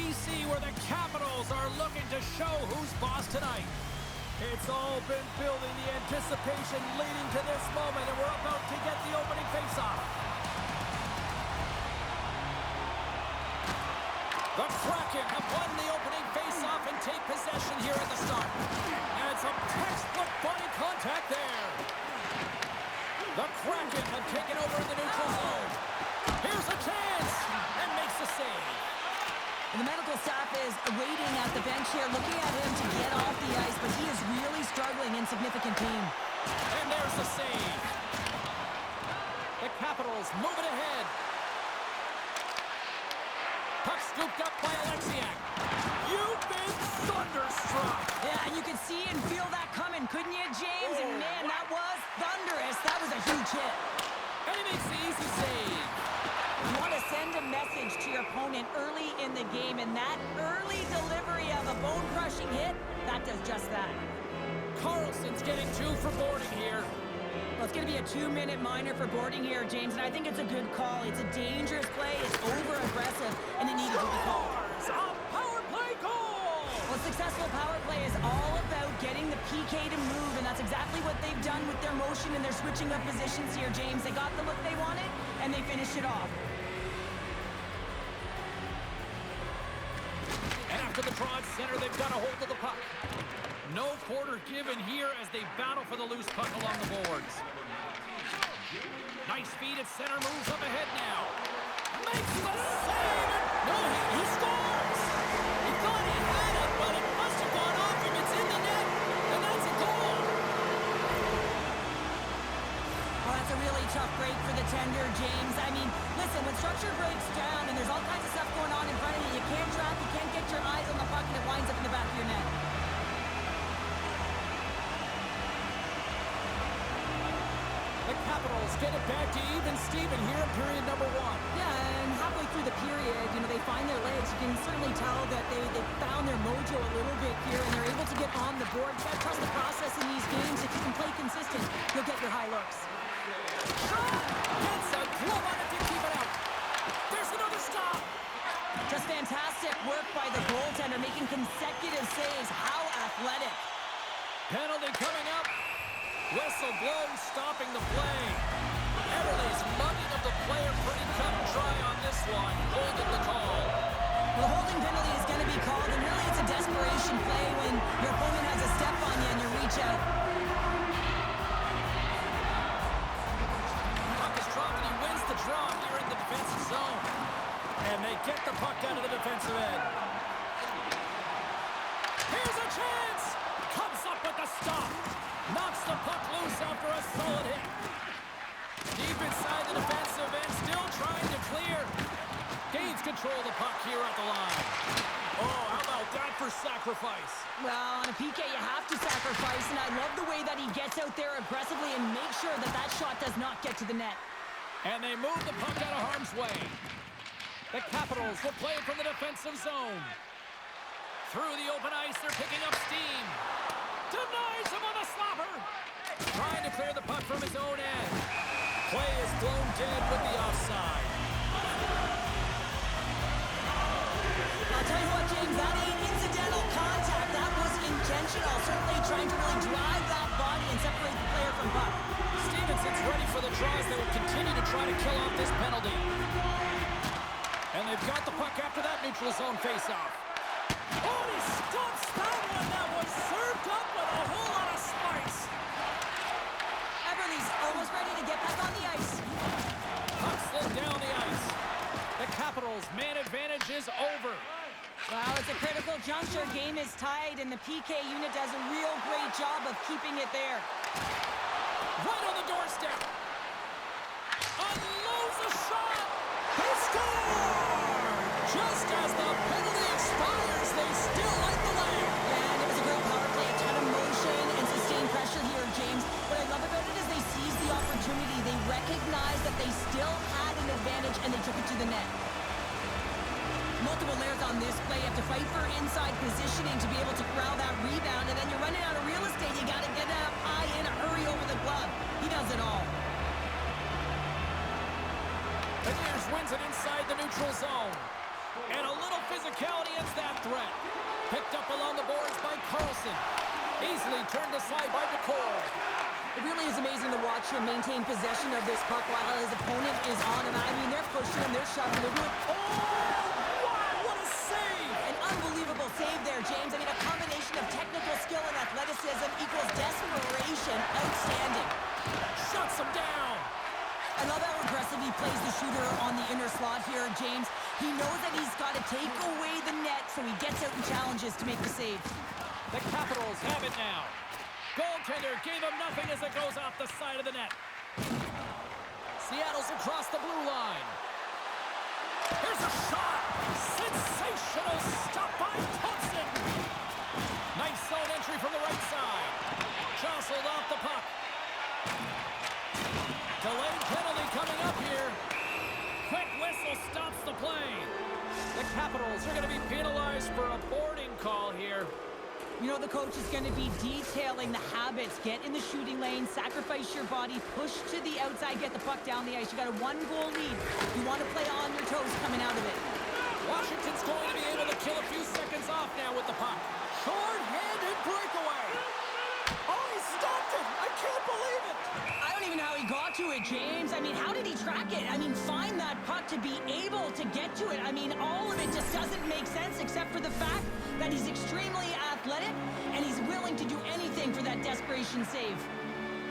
BC, where the Capitals are looking to show who's boss tonight. It's all been building, the anticipation leading to this moment, and we're about to get the opening faceoff. The Kraken have won the opening faceoff and take possession here at the start. And some textbook body contact there. The Kraken have taken over in the neutral zone. Here's a chance, and makes the save. The medical staff is waiting at the bench here, looking at him to get off the ice, but he is really struggling in significant pain. And there's the save. The Capitals moving ahead. Puck scooped up by Alexiak. You've been thunderstruck. Yeah, and you can see and feel that coming, couldn't you, James? Oh, and man, that was thunderous. That was a huge hit. And he makes the easy save. You want to send a message to your opponent early in the game, and that early delivery of a bone-crushing hit, that does just that. Carlson's getting 2 for boarding here. Well, it's going to be a 2-minute minor for boarding here, James, and I think it's a good call. It's a dangerous play, it's over-aggressive, and it needed to be called. A power play goal! Well, successful power play is all about getting the PK to move, and that's exactly what they've done with their motion and their switching of positions here, James. They got the look they wanted, and they finished it off. And after the draw at center, they've got a hold of the puck. No quarter given here as they battle for the loose puck along the boards. Nice feed at center, moves up ahead now. Makes the save! No, he scores! He thought he had it, but it must have gone off him. It's in the net, and that's a goal! Well, that's a really tough break for the tender, James. I mean, listen, when structure breaks down and there's all kinds of stuff going on in front of you, you can't track, you can't get your eyes on the puck, and it winds up in the back of your net. The Capitals get it back to even Steven here in period number 1. Yeah, and halfway through the period, you know, they find their legs. You can certainly tell that they found their mojo a little bit here, and they're able to get on the board. You gotta trust the process in these games. If you can play consistent, you'll get your high looks. Gets a glove on it to keep it out. There's another stop. Just fantastic work by the goaltender, making consecutive saves. How athletic. Penalty coming up. Whistle blows, stopping the play. Everly's mugging of the player pretty cut and dry on this one. Holding the call. The holding penalty is going to be called, and really it's a desperation play when your opponent has a step on you and you reach out. Puck is dropped and he wins the draw here in the defensive zone. And they get the puck out of the defensive end. Here's a chance! Comes up with the stop. Knocks the puck loose after a solid hit. Deep inside the defensive end, still trying to clear. Gains control of the puck here at the line. Oh, how about that for sacrifice? Well, on a PK, you have to sacrifice, and I love the way that he gets out there aggressively and makes sure that that shot does not get to the net. And they move the puck out of harm's way. The Capitals will play it from the defensive zone. Through the open ice, they're picking up steam. Denies him on the slapper. Trying to clear the puck from his own end. Play is blown dead with the offside. I'll tell you what, James, that ain't incidental contact. That was intentional. Certainly trying to really drive that body and separate the player from puck. Stevenson's ready for the draws that will continue to try to kill off this penalty. And they've got the puck after that neutral zone faceoff. Oh, he stops that one. That was served up with a whole lot of spice. Everly's almost ready to get back on the ice. Puck slid down the ice. The Capitals' man advantage is over. Well, it's a critical juncture. Game is tied, and the PK unit does a real great job of keeping it there. Right on the doorstep. Unloads a shot. He scored! Just as the penalty expires, they still light the lamp. And it was a great power play, a ton of motion and sustained pressure here, James. What I love about it is they seized the opportunity. They recognized that they still had an advantage, and they took it to the net. Multiple layers on this play. You have to fight for inside positioning to be able to corral that rebound, and then you're running out of real estate. You got to get up high in a hurry over the glove. He does it all. Beniers wins it inside the neutral zone. And a little physicality in Carlson. Easily turned aside by Decor. It really is amazing to watch him maintain possession of this puck while his opponent is on him. I mean, they're pushing him, they're shoving, they're doing... Oh, wow, what a save! An unbelievable save there, James. I mean, a combination of technical skill and athleticism equals desperation. Outstanding. Shuts him down. I love how aggressive he plays the shooter on the inner slot here, James. He knows that he's got to take away the net, so he gets out and challenges to make the save. The Capitals have it now. Goaltender gave him nothing as it goes off the side of the net. Seattle's across the blue line. Here's a shot. Sensational stop by Thompson. Nice zone entry from the right side. Jostled off the puck. Delayed penalty coming up here. Quick whistle stops the play. The Capitals are going to be penalized for a boarding call here. You know, the coach is going to be detailing the habits. Get in the shooting lane, sacrifice your body, push to the outside, get the puck down the ice. You got a 1-goal lead. You want to play on your toes coming out of it. Washington's going to be able to kill a few seconds off now with the puck. Short-handed breakaway. Oh, he stopped it. I can't believe it. I don't even know how he got to it, James. I mean, how did he track it? I mean, find that puck to be able to get to it. I mean, all of it just doesn't make sense except for the fact that he's extremely athletic and he's willing to do anything for that desperation save.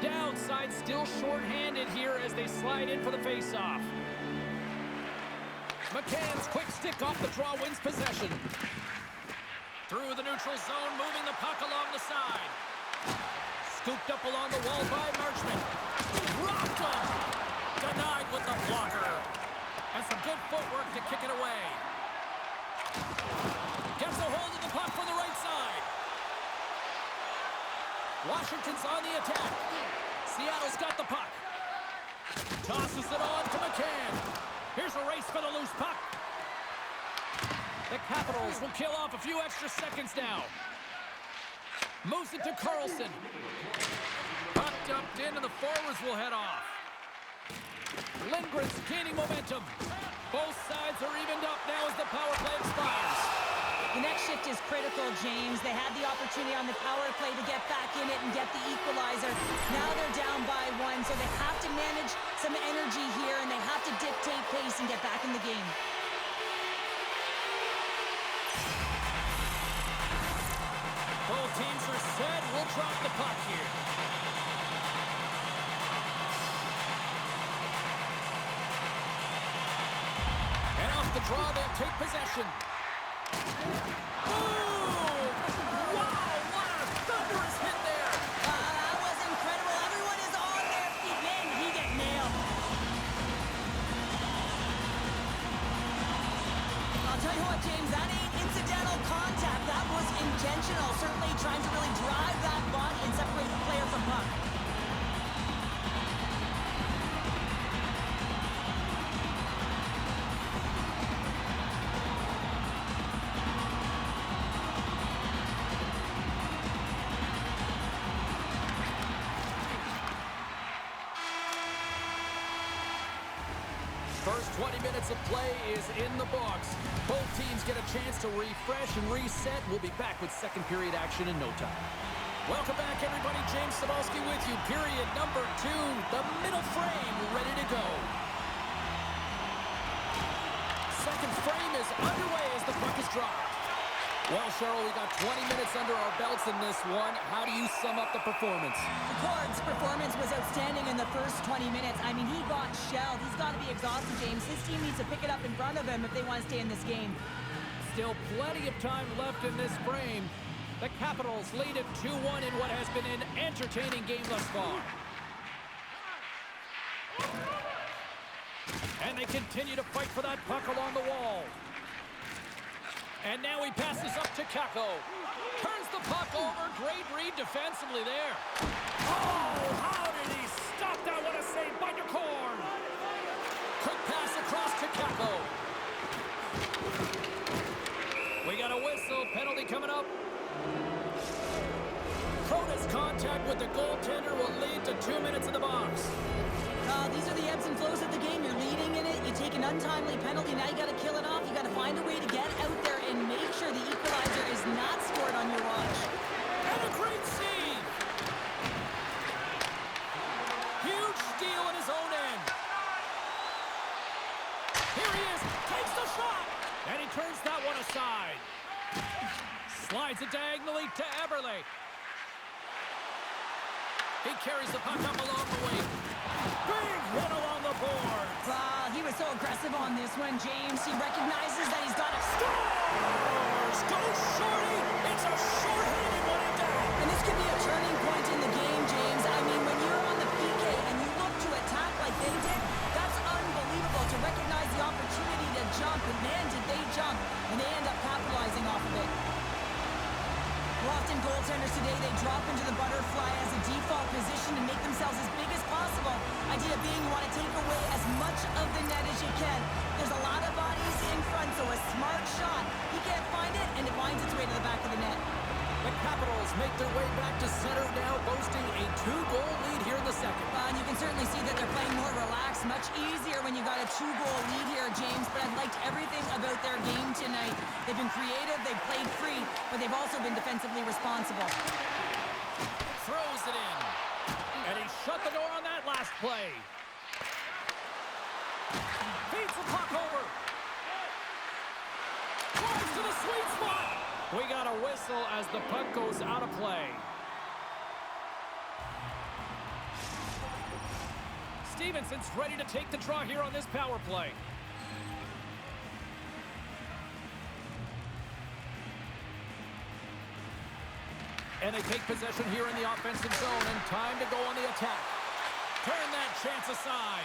Downside still short-handed here as they slide in for the face-off. McCann's quick stick off the draw wins possession. Through the neutral zone, moving the puck along the side. Scooped up along the wall by Marchment. Rocked him! Denied with the blocker. And some good footwork to kick it away. Gets a hold of the puck from the right side. Washington's on the attack. Seattle's got the puck. Tosses it on to McCann. Here's a race for the loose puck. The Capitals will kill off a few extra seconds now. Moves it to Carlson. Puck dumped in and the forwards will head off. Lindgren's gaining momentum. Both sides are evened up now as the power play expires. The next shift is critical, James. They had the opportunity on the power play to get back in it and get the equalizer. Now they're down by 1, so they have to manage some energy here, and they have to dictate pace and get back in the game. Both teams are set. We'll drop the puck here. And off the draw, they'll take possession. Boom! Wow, what a thunderous hit there! That was incredible. Everyone is on their feet. Man, he get nailed. I'll tell you what, James, that ain't incidental contact. That was intentional. Certainly trying to really drive that body and separate the player from puck. First 20 minutes of play is in the books. Both teams get a chance to refresh and reset. We'll be back with second period action in no time. Welcome back, everybody. James Cebulski with you. Period number 2. The middle frame ready to go. Second frame is underway as the puck is dropped. Well, Cheryl, we got 20 minutes under our belts in this one. How do you sum up the performance? Ford's performance was outstanding in the first 20 minutes. I mean, he got shelled. He's got to be exhausted, James. His team needs to pick it up in front of him if they want to stay in this game. Still plenty of time left in this frame. The Capitals lead at 2-1 in what has been an entertaining game thus far. And they continue to fight for that puck along the wall. And now he passes up to Kako. Turns the puck over. Great read defensively there. Oh, how did he stop that? What a save by Decor. Quick pass across to Kako. We got a whistle. Penalty coming up. Prota's contact with the goaltender will lead to 2 minutes in the box. These are the ebbs and flows of the game. You're leading in it. You take an untimely penalty. Now you got to kill it off. You got to find a way to get out there and make sure the equalizer is not scored on your watch. turns that one aside. Slides it diagonally to Eberle. He carries the puck up along the wing. Big hit along the board. Wow, he was so aggressive on this one, James. He recognizes that he's got a Scores! Go Shorty! It's a short-handed one and down. And this could be a turning point in the game, James. I mean, when you're on the PK and you look to attack like they did, that's unbelievable to recognize the opportunity to jump. And man, did they jump. And they end up capitalizing off of it. Often goaltenders today, they drop into the butterfly as a default position and make themselves as big as possible. Idea being you want to take away as much of the net as you can. There's a lot of bodies in front, so a smart shot. He can't find it, and it finds its way to the back of the net. The Capitals make their way back to center now, boasting a 2-goal lead here in the second. And you can certainly see that they're playing more relaxed, much easier when you got a 2-goal lead here, James. But I've liked everything about their game tonight. They've been creative, they've played free, but they've also been defensively responsible. Throws it in. And he shut the door on that last play. Feeds the puck over. Drives to the sweet spot. We got a whistle as the puck goes out of play. Stevenson's ready to take the draw here on this power play. And they take possession here in the offensive zone, and time to go on the attack. Turn that chance aside.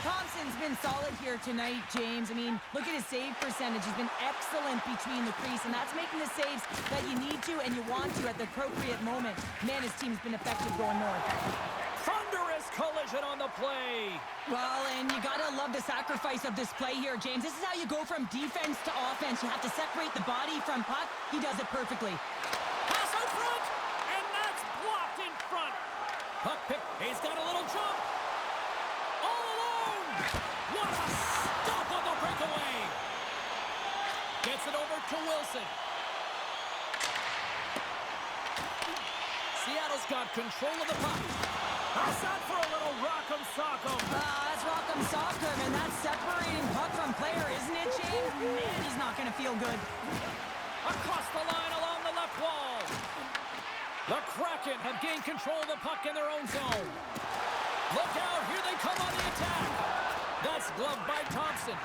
Thompson's been solid here tonight, James. I mean, look at his save percentage. He's been excellent between the crease, and that's making the saves that you need to and you want to at the appropriate moment. Man, his team's been effective going north. Thunderous collision on the play. Well, and you gotta love the sacrifice of this play here, James. This is how you go from defense to offense. You have to separate the body from puck. He does it perfectly. Pass out front, and that's blocked in front. Puck pick. He's got a little jump. All alone. What a stop on the breakaway. Gets it over to Wilson. Seattle's got control of the puck. Pass out for a little rock'em sock'em. That's rock'em sock'em, and that's separating puck from player, isn't it, James? Man, he's not gonna feel good. Across the line along the left wall. The Kraken have gained control of the puck in their own zone. Look out, here they come on the attack. That's gloved by Thompson.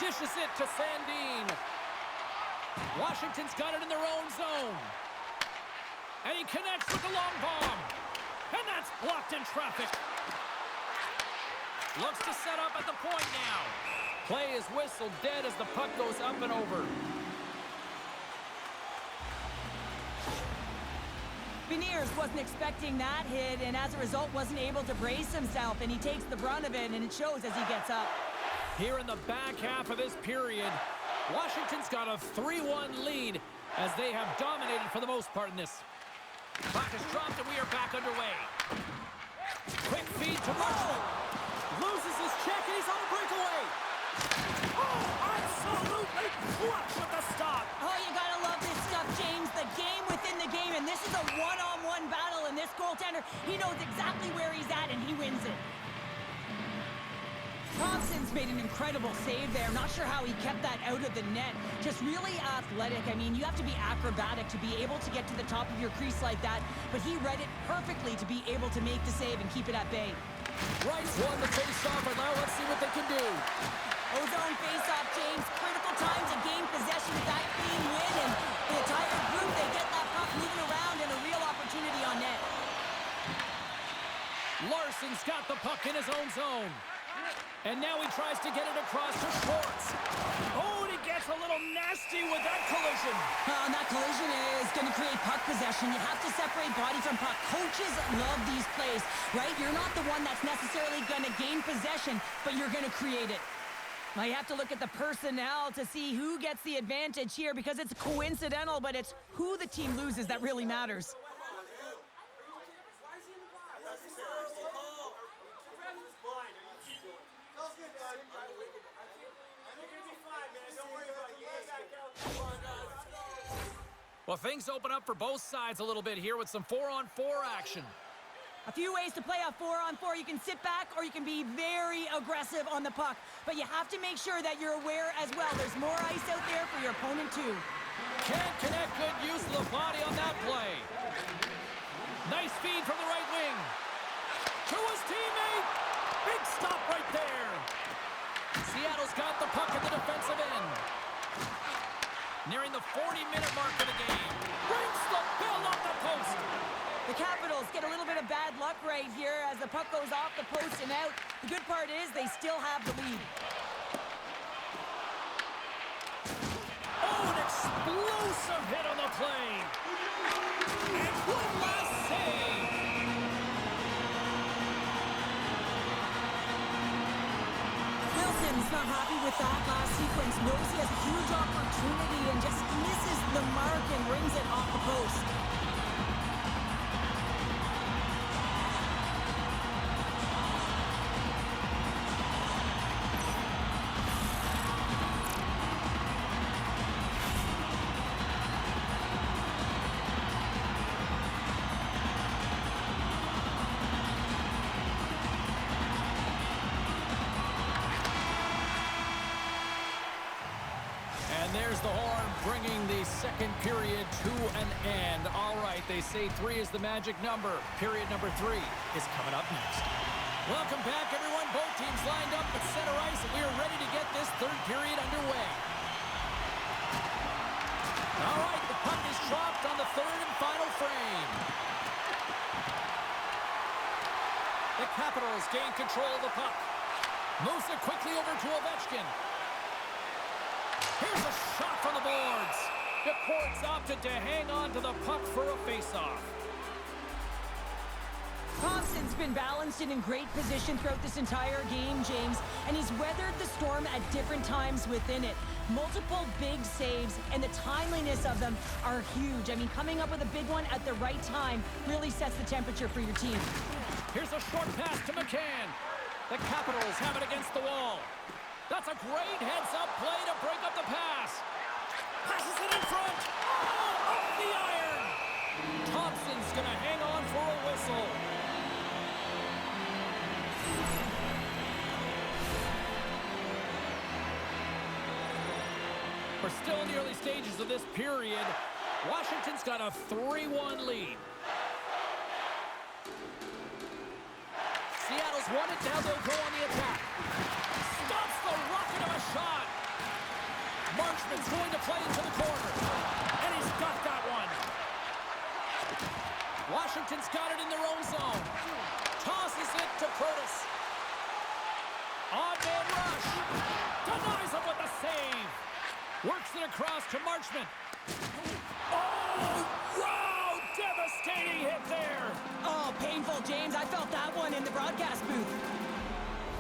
Dishes it to Sandin. Washington's got it in their own zone. And he connects with the long bomb. And that's blocked in traffic. Looks to set up at the point now. Play is whistled dead as the puck goes up and over. Beniers wasn't expecting that hit, and as a result wasn't able to brace himself, and he takes the brunt of it, and it shows as he gets up. Here in the back half of this period, Washington's got a 3-1 lead as they have dominated for the most part in this. Puck is dropped and we are back underway. Quick feed to Marshall. Loses his check and he's on a breakaway. Oh, absolutely clutch with the stop. Oh, you gotta love this stuff, James. The game within the game, and this is a one-on-one battle, and this goaltender, he knows exactly where he's at, and he wins it. Thompson's made an incredible save there. Not sure how he kept that out of the net. Just really athletic. I mean, you have to be acrobatic to be able to get to the top of your crease like that, but he read it perfectly to be able to make the save and keep it at bay. Rice won the face-off, and now let's see what they can do. Ozone face-off, James. Critical time to gain possession of that clean win, and the entire group, they get that puck moving around and a real opportunity on net. Larson's got the puck in his own zone. And now he tries to get it across to Schwartz. Oh, and he gets a little nasty with that collision. And that collision is going to create puck possession. You have to separate body from puck. Coaches love these plays, right? You're not the one that's necessarily going to gain possession, but you're going to create it. Now, you have to look at the personnel to see who gets the advantage here because it's coincidental, but it's who the team loses that really matters. Well, things open up for both sides a little bit here with some 4-on-4 action. A few ways to play a 4-on-4. You can sit back or you can be very aggressive on the puck. But you have to make sure that you're aware as well. There's more ice out there for your opponent too. Can't connect. Good use of the body on that play. Nice feed from the right wing. To his teammate. Big stop right there. Seattle's got the puck at the defensive end. Nearing the 40-minute mark of the game. Brings the bill off the post. The Capitals get a little bit of bad luck right here as the puck goes off the post and out. The good part is they still have the lead. Oh, an explosive hit on the play. And one last save. Wilson's not happy with that last sequence. Knows he has a huge opportunity and just misses the mark and brings it off the post. There's the horn, bringing the second period to an end. All right, they say 3 is the magic number. Period number 3 is coming up next. Welcome back, everyone. Both teams lined up at center ice, and we are ready to get this third period underway. All right, the puck is dropped on the third and final frame. The Capitals gain control of the puck. Moves it quickly over to Ovechkin. Here's a shot from the boards. The Courts opted to hang on to the puck for a face-off. Thompson's been balanced and in great position throughout this entire game, James, and he's weathered the storm at different times within it. Multiple big saves, and the timeliness of them are huge. I mean, coming up with a big one at the right time really sets the temperature for your team. Here's a short pass to McCann. The Capitals have it against the wall. That's a great heads-up play to break up the pass. Passes it in front. Oh, off the iron. Thompson's going to hang on for a whistle. We're still in the early stages of this period. Washington's got a 3-1 lead. Seattle's won it. Now they'll go on the attack. Stops the rocket of a shot. Marchman's going to play into the corner. And he's got that one. Washington's got it in their own zone. Tosses it to Protas. On-man rush. Denies him with the save. Works it across to Marchman. Oh, wow! Devastating hit there. Oh, painful, James. I felt that one in the broadcast booth.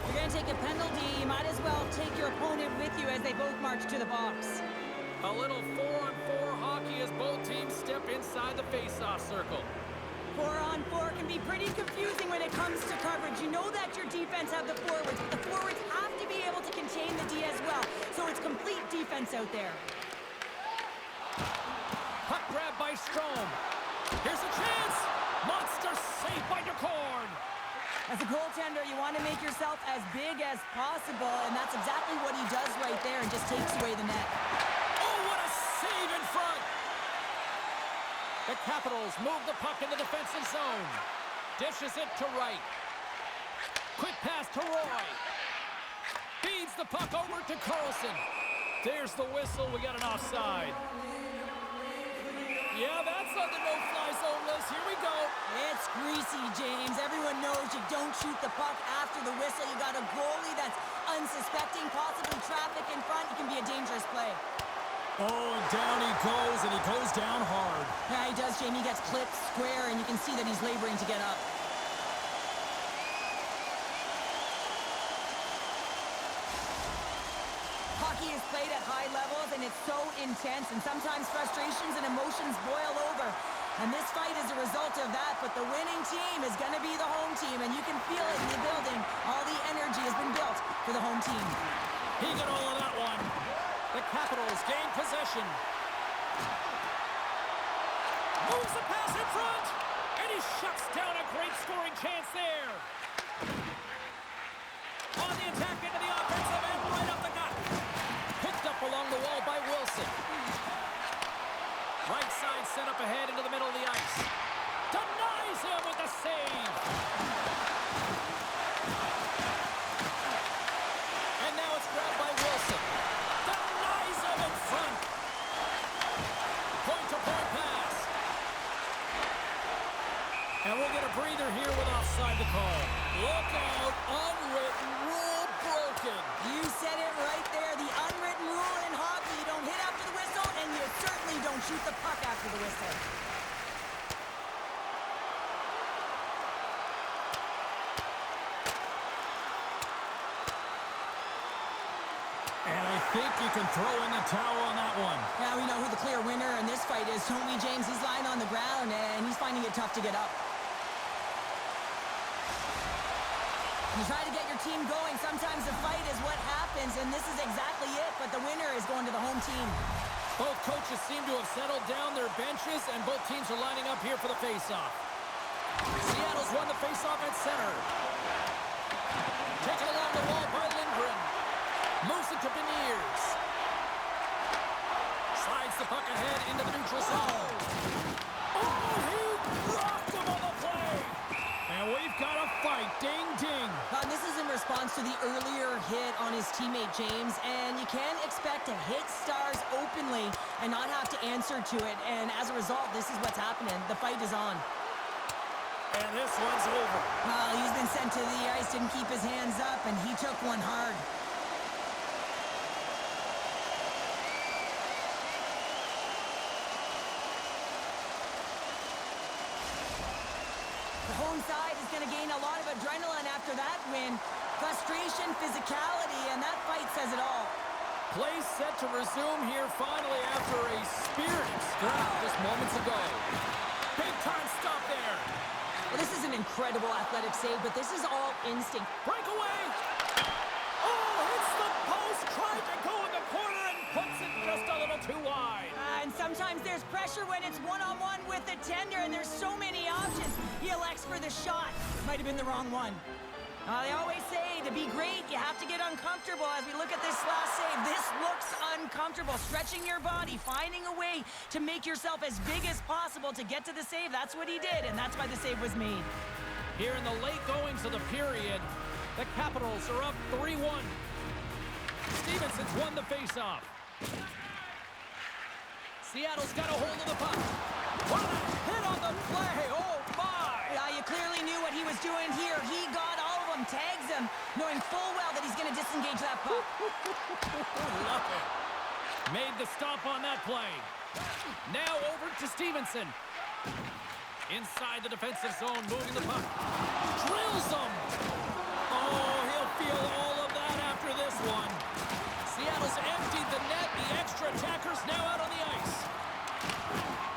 You're going to take a penalty. You might as well take your opponent with you as they both march to the box. A little 4-on-4 hockey as both teams step inside the face-off circle. 4-on-4 can be pretty confusing when it comes to coverage. You know that your defense have the forwards, but the forwards have to be able to contain the D as well. So it's complete defense out there. Puck grab by Strome. Here's a chance. Monster save by DeCord. As a goaltender, you want to make yourself as big as possible, and that's exactly what he does right there and just takes away the net. Oh, what a save in front. The Capitals move the puck in the defensive zone. Dishes it to Wright. Quick pass to Roy. Feeds the puck over to Carlson. There's the whistle. We got an offside. Yeah, that's on the no-fly zone list. Here we go. It's greasy, James. Everyone knows you don't shoot the puck after the whistle. You got a goalie that's unsuspecting, possibly traffic in front. It can be a dangerous play. Oh, and down he goes, and he goes down hard. Yeah, he does, Jamie. He gets clipped square, and you can see that he's laboring to get up. Hockey is played at high levels, and it's so intense, and sometimes frustrations and emotions boil over. And this fight is a result of that, but the winning team is going to be the home team, and you can feel it in the building. All the energy has been built for the home team. He got all of that one. The Capitals gain possession. Moves the pass in front, And he shuts down a great scoring chance there. On the attack into the offensive end, right up the gut. Picked up along the wall by Wilson. Right side set up ahead into the middle of the ice. Denies him with the save. And now it's grabbed by Wilson. Denies him in front. Point-to-point pass. And we'll get a breather here with offside the call. Look out, unwritten rule broken. You said it right there. The unwritten rule in hockey, you don't hit after the whistle, and you certainly don't shoot the puck after the whistle. And I think you can throw in the towel on that one. Now we know who the clear winner in this fight is, don't we, James? He's lying on the ground, and he's finding it tough to get up. You try to get your team going. Sometimes the fight is what happens, and this is exactly it, but the winner is going to the home team. Both coaches seem to have settled down their benches, and both teams are lining up here for the faceoff. Seattle's won the faceoff at center. Taken along the wall by Lindgren. Moves it to Beniers. Slides the puck ahead into the neutral zone. Oh, he rocked him on the play. And we've got a fight. Ding, ding. This is in response to the earlier hit on his teammate James, and you can't expect to hit stars openly and not have to answer to it. And as a result, this is what's happening. The fight is on. And this one's over. Well, he's been sent to the ice, didn't keep his hands up, and he took one hard. The home side is going to gain a lot of adrenaline after that win. Frustration, physicality, and that fight says it all. Play set to resume here finally after a spirited scrap just moments ago. Big time stop there. Well, this is an incredible athletic save, but this is all instinct. Breakaway! Oh, hits the post, tried to go in the corner and puts it just a little too wide. And sometimes there's pressure when it's one-on-one with the tender, and there's so many options. He elects for the shot. Might have been the wrong one. They always say to be great, you have to get uncomfortable. As we look at this last save, this looks uncomfortable. Stretching your body, finding a way to make yourself as big as possible to get to the save. That's what he did, and that's why the save was made. Here in the late goings of the period, the Capitals are up 3-1. Stevenson's won the faceoff. Seattle's got a hold of the puck. What a hit on the play! Oh, my! Yeah, you clearly knew what he was doing here. He got all of them, tags them, knowing full well that he's going to disengage that puck. Love it. Made the stop on that play. Now over to Stevenson. Inside the defensive zone, moving the puck. Drills him. Oh, he'll feel all of that after this one. Seattle's emptied the net. The extra attackers now out on the ice.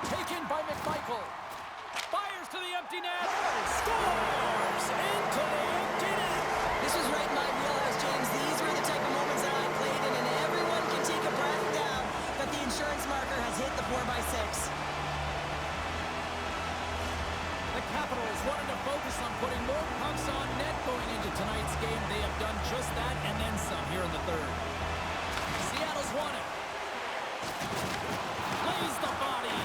Taken by McMichael. Fires to the empty net. Scores into the empty net. This was right in my wheelhouse, James. These were the type of moments that I played in, and everyone can take a breath down that the insurance marker has hit the 4x6. The Capitals wanted to focus on putting more pucks on net going into tonight's game. They have done just that and then some here in the third. Seattle's won it. Plays the body.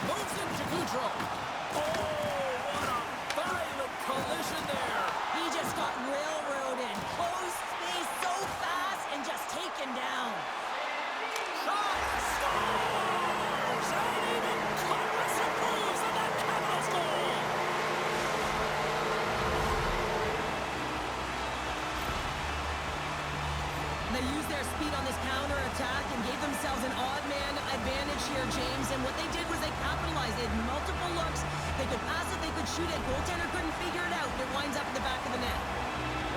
Moves into Gaudreau. Oh, what a violent collision there. He just got railroaded. Closed space so fast and just taken down. Shot. Scores! And even Congress approves of that Capitals goal. They used their speed on this counter-attack and gave themselves an odd-man advantage here, James. And what they did was they capitalized. They had multiple looks. They could pass it, they could shoot it. Goaltender couldn't figure it out. It winds up in the back of the net.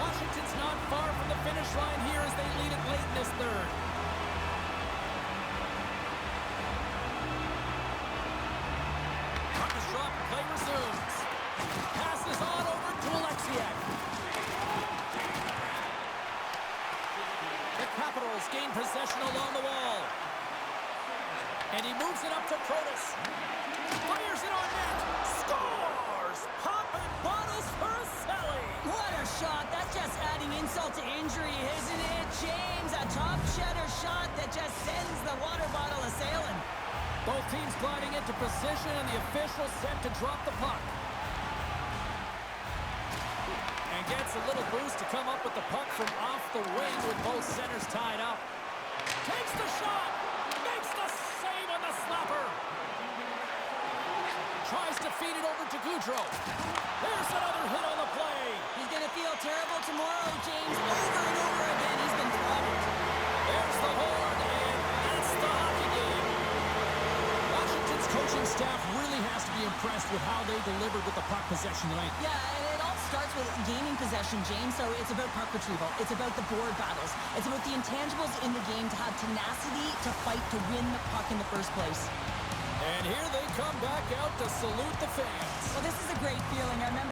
Washington's not far from the finish line here as they lead it late in this third. Puck is dropped, play resumes. Passes on over to Alexiak. The Capitals gain possession along the wall. And he moves it up to Protas. Fires it on net. Score! shot. That's just adding insult to injury, isn't it, James? A top cheddar shot that just sends the water bottle a-sailing. Both teams gliding into position, and the official set to drop the puck. And gets a little boost to come up with the puck from off the wing with both centers tied up. Takes the shot. Makes the save on the slapper. Tries to feed it over to Goudreau. There's another hit on the play. He's going to feel terrible tomorrow, James. Over and over again, he's been throttled. There's the horn, and that's the hockey game. Washington's coaching staff really has to be impressed with how they delivered with the puck possession tonight. Yeah, and it all starts with gaining possession, James. So it's about puck retrieval. It's about the board battles. It's about the intangibles in the game to have tenacity to fight to win the puck in the first place. And here they come back out to salute the fans. Well, this is a great feeling. I remember